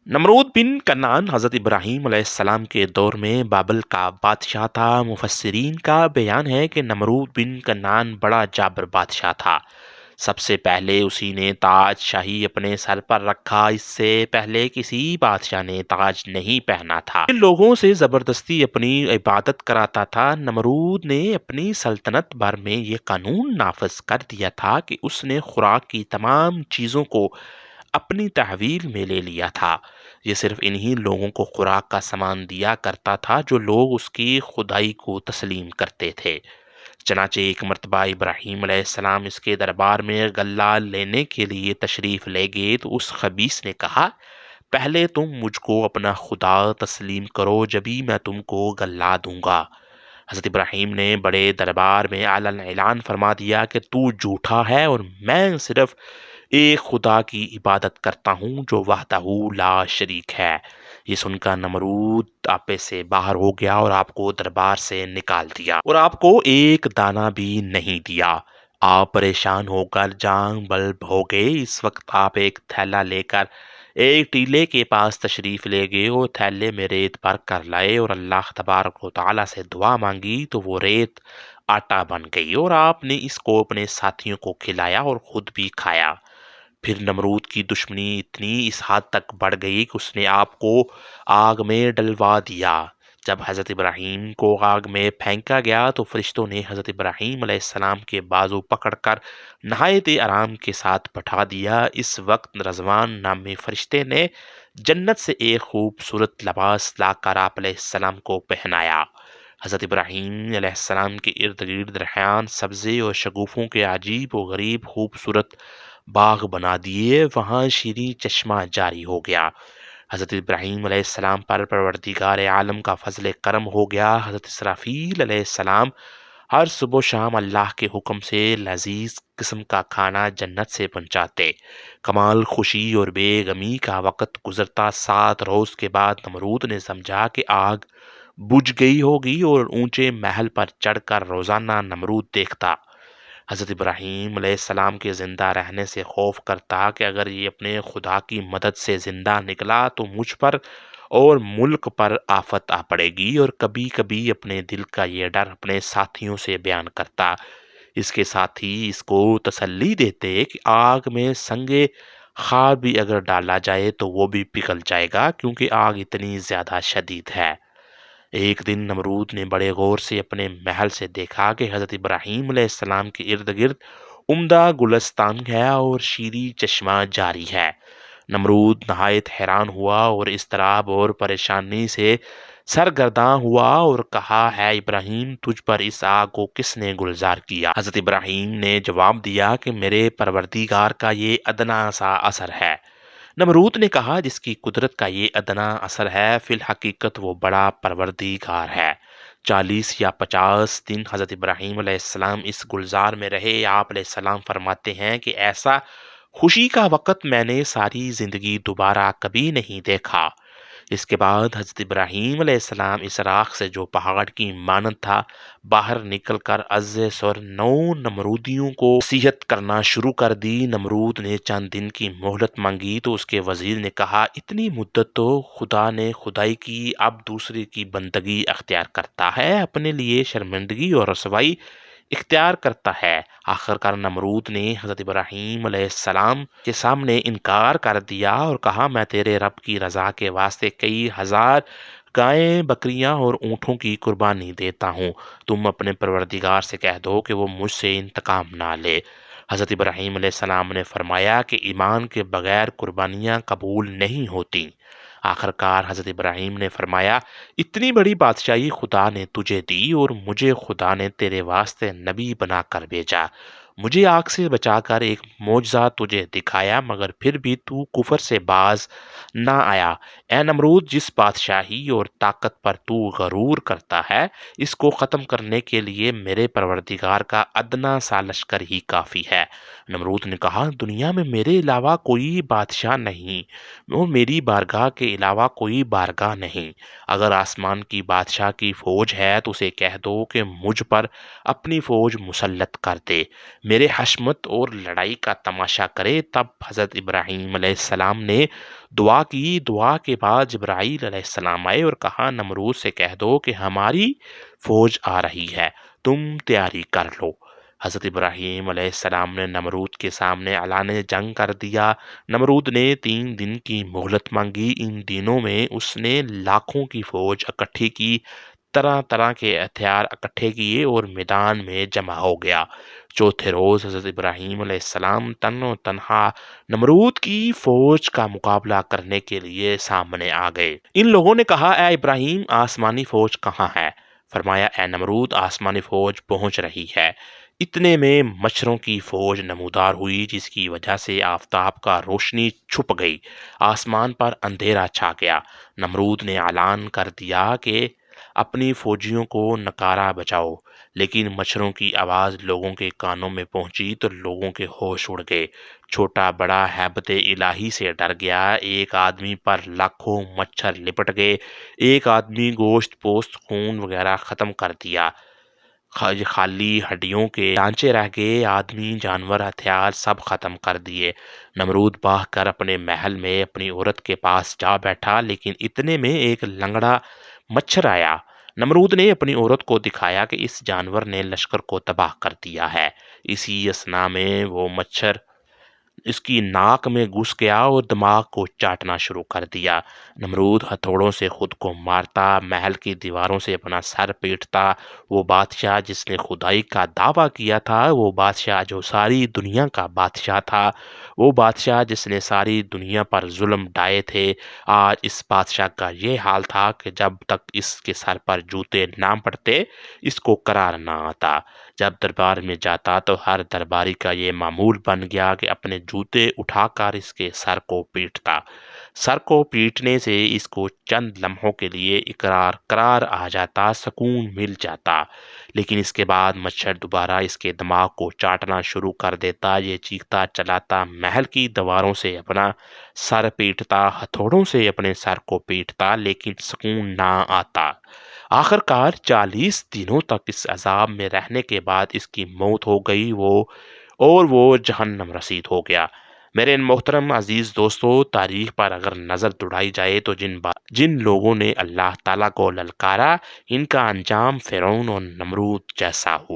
नमरूद बिन कन्नान हज़रत इब्राहीम अलैहिस्सलाम के दौर में बाबल का बादशाह था। मुफस्सिरीन का बयान है कि नमरूद बिन कन्नान बड़ा जाबिर बादशाह था। सबसे पहले उसी ने ताज शाही अपने सर पर रखा। इससे पहले किसी बादशाह ने ताज नहीं पहना था। लोगों से ज़बरदस्ती अपनी इबादत कराता था। नमरूद ने अपनी सल्तनत भर में ये कानून नाफिज कर दिया था कि उसने खुराक की तमाम चीज़ों को अपनी तहवील में ले लिया था। ये सिर्फ इन्हीं लोगों को खुराक का सामान दिया करता था जो लोग उसकी खुदाई को तस्लीम करते थे। चनाचे एक मर्तबा इब्राहीम अलैहिस्सलाम इसके दरबार में गल्ला लेने के लिए तशरीफ़ ले गए तो उस खबीस ने कहा, पहले तुम मुझको अपना खुदा तस्लीम करो, जभी मैं तुमको गल्ला दूंगा। हज़रत इब्राहीम ने बड़े दरबार में आलन ऐलान फरमा दिया कि तू झूठा है और मैं सिर्फ एक खुदा की इबादत करता हूँ जो वहदहू ला शरीक है। ये सुनकर नमरूद आपे से बाहर हो गया और आपको दरबार से निकाल दिया और आपको एक दाना भी नहीं दिया। आप परेशान होकर जान बल्ब हो गए। इस वक्त आप एक थैला लेकर एक टीले के पास तशरीफ ले गए और थैले में रेत भर कर लाए और अल्लाह तबारक व तआला से दुआ मांगी तो वो रेत आटा बन गई और आपने इसको अपने साथियों को खिलाया और खुद भी खाया। फिर नमरूद की दुश्मनी इतनी इस हद तक बढ़ गई कि उसने आपको आग में डलवा दिया। जब हज़रत इब्राहीम को आग में फेंका गया तो फरिश्तों ने हज़रत इब्राहीम अलैहिस्सलाम के बाजू पकड़कर नहायत आराम के साथ बैठा दिया। इस वक्त रज़वान नामी फरिश्ते ने जन्नत से एक खूबसूरत लिबास लाकर आप अलैहिस्सलाम को पहनाया। हज़रत इब्राहीम अलैहिस्सलाम के इर्द गिर्द रेहान सब्ज़े और शगुफ़ों के अजीब व गरीब खूबसूरत बाग बना दिए। वहाँ शीरीं चश्मा जारी हो गया। हज़रत इब्राहीम अलैहिस्सलाम पर परवरदिगार आलम का फजल करम हो गया। हज़रत इसराफील अलैहिस्सलाम हर सुबह शाम अल्लाह के हुक्म से लजीज किस्म का खाना जन्नत से पहुंचाते। कमाल खुशी और बेगमी का वक़्त गुज़रता। 7 रोज़ के बाद नमरूद ने समझा कि आग बुझ गई होगी और ऊंचे महल पर चढ़कर रोज़ाना नमरूद देखता। हज़रत इब्राहीम अलैहिस्सलाम के ज़िंदा रहने से खौफ करता कि अगर ये अपने खुदा की मदद से ज़िंदा निकला तो मुझ पर और मुल्क पर आफत आ पड़ेगी और कभी कभी अपने दिल का ये डर अपने साथियों से बयान करता। इसके साथ ही इसको तसल्ली देते कि आग में संगे खार भी अगर डाला जाए तो वो भी पिघल जाएगा क्योंकि आग इतनी ज़्यादा शदीद है। एक दिन नमरूद ने बड़े गौर से अपने महल से देखा कि हज़रत इब्राहीम अलैहिस्सलाम के इर्द गिर्द उम्दा गुलस्तान है और शीरी चश्मा जारी है। नमरूद नहायत हैरान हुआ और इस्तराब और परेशानी से सरगर्दां हुआ और कहा, है इब्राहीम, तुझ पर इस आग को किसने गुलजार किया? हज़रत इब्राहीम ने जवाब दिया कि मेरे परवरदिगार का ये अदना सा असर है। नमरूद ने कहा, जिसकी कुदरत का ये अदना असर है फिल हकीकत वो बड़ा परवरदिगार है। 40 या 50 दिन हज़रत इब्राहीम अलैहिस्सलाम इस गुलजार में रहे। आप अलैहिस्सलाम फरमाते हैं कि ऐसा खुशी का वक़्त मैंने सारी ज़िंदगी दोबारा कभी नहीं देखा। इसके बाद हज़रत इब्राहीम अलैहिस्सलाम इस राख से जो पहाड़ की मानद था बाहर निकलकर अज़्ज़े सर 9 नमरूदियों को नसीहत करना शुरू कर दी। नमरूद ने चंद दिन की मोहलत मांगी तो उसके वजीर ने कहा, इतनी मुद्दत तो खुदा ने खुदाई की, अब दूसरे की बंदगी अख्तियार करता है, अपने लिए शर्मिंदगी और रसवाई इख्तियार करता है। आखिरकार नमरूद ने हज़रत इब्राहीम अलैहिस्सलाम के सामने इनकार कर दिया और कहा, मैं तेरे रब की रज़ा के वास्ते कई हज़ार गायें, बकरियां और ऊँटों की कुर्बानी देता हूँ। तुम अपने परवरदिगार से कह दो कि वो मुझसे इंतकाम ना ले। हज़रत इब्राहीम अलैहिस्सलाम ने फरमाया कि ईमान के बगैर कुर्बानियाँ कबूल नहीं होती। आखिरकार हज़रत इब्राहीम ने फरमाया, इतनी बड़ी बादशाही खुदा ने तुझे दी और मुझे खुदा ने तेरे वास्ते नबी बनाकर भेजा। मुझे आग से बचाकर एक मौजज़ा तुझे दिखाया मगर फिर भी तू कुफर से बाज ना आया। ए नमरूद, जिस बादशाही और ताकत पर तू गरूर करता है इसको ख़त्म करने के लिए मेरे परवरदिगार का अदना सा लश्कर ही काफ़ी है। नमरूद ने कहा, दुनिया में मेरे अलावा कोई बादशाह नहीं और मेरी बारगाह के अलावा कोई बारगाह नहीं। अगर आसमान की बादशाह की फ़ौज है तो उसे कह दो कि मुझ पर अपनी फ़ौज मुसल्लत कर दे। میرے حشمت اور لڑائی کا تماشا کرے۔ تب حضرت ابراہیم علیہ السلام نے دعا کی۔ دعا کے بعد جبرائیل علیہ السلام آئے اور کہا نمرود سے کہہ دو کہ ہماری فوج آ رہی ہے، تم تیاری کر لو۔ حضرت ابراہیم علیہ السلام نے نمرود کے سامنے اعلان جنگ کر دیا۔ نمرود نے 3 دن کی مہلت مانگی۔ ان دنوں میں اس نے لاکھوں کی فوج اکٹھی کی، طرح طرح کے ہتھیار اکٹھے کیے اور میدان میں جمع ہو گیا۔ چوتھے روز حضرت ابراہیم علیہ السلام تن و تنہا نمرود کی فوج کا مقابلہ کرنے کے لیے سامنے آ گئے۔ ان لوگوں نے کہا اے ابراہیم آسمانی فوج کہاں ہے؟ فرمایا اے نمرود آسمانی فوج پہنچ رہی ہے۔ اتنے میں مچھروں کی فوج نمودار ہوئی جس کی وجہ سے آفتاب کا روشنی چھپ گئی، آسمان پر اندھیرا چھا گیا۔ نمرود نے اعلان کر دیا کہ اپنی فوجیوں کو نکارا بچاؤ، لیکن مچھروں کی آواز لوگوں کے کانوں میں پہنچی تو لوگوں کے ہوش اڑ گئے۔ چھوٹا بڑا ہیبت الہی سے ڈر گیا۔ ایک آدمی پر لاکھوں مچھر لپٹ گئے۔ ایک آدمی گوشت پوست خون وغیرہ ختم کر دیا، خالی ہڈیوں کے ڈانچے رہ گئے۔ آدمی جانور ہتھیار سب ختم کر دیے۔ نمرود بھاگ کر اپنے محل میں اپنی عورت کے پاس جا بیٹھا، لیکن اتنے میں ایک لنگڑا مچھر آیا۔ نمرود نے اپنی عورت کو دکھایا کہ اس جانور نے لشکر کو تباہ کر دیا ہے۔ اسی اثنا میں وہ مچھر اس کی ناک میں گھس گیا اور دماغ کو چاٹنا شروع کر دیا۔ نمرود ہتھوڑوں سے خود کو مارتا، محل کی دیواروں سے اپنا سر پیٹتا۔ وہ بادشاہ جس نے خدائی کا دعویٰ کیا تھا، وہ بادشاہ جو ساری دنیا کا بادشاہ تھا، وہ بادشاہ جس نے ساری دنیا پر ظلم ڈھائے تھے، آج اس بادشاہ کا یہ حال تھا کہ جب تک اس کے سر پر جوتے نہ پڑتے اس کو قرار نہ آتا۔ جب دربار میں جاتا تو ہر درباری کا یہ معمول بن گیا کہ اپنے جوتے اٹھا کر اس کے سر کو پیٹتا۔ سر کو پیٹنے سے اس کو چند لمحوں کے لیے قرار آ جاتا، سکون مل جاتا، لیکن اس کے بعد مچھر دوبارہ اس کے دماغ کو چاٹنا شروع کر دیتا۔ یہ چیختا چلاتا محل کی دیواروں سے اپنا سر پیٹتا، ہتھوڑوں سے اپنے سر کو پیٹتا، لیکن سکون نہ آتا۔ آخر کار 40 دنوں تک اس عذاب میں رہنے کے بعد اس کی موت ہو گئی، وہ جہنم رسید ہو گیا۔ میرے محترم عزیز دوستو، تاریخ پر اگر نظر دوڑائی جائے تو جن لوگوں نے اللہ تعالیٰ کو للکارا، ان کا انجام فرعون اور نمرود جیسا ہوا۔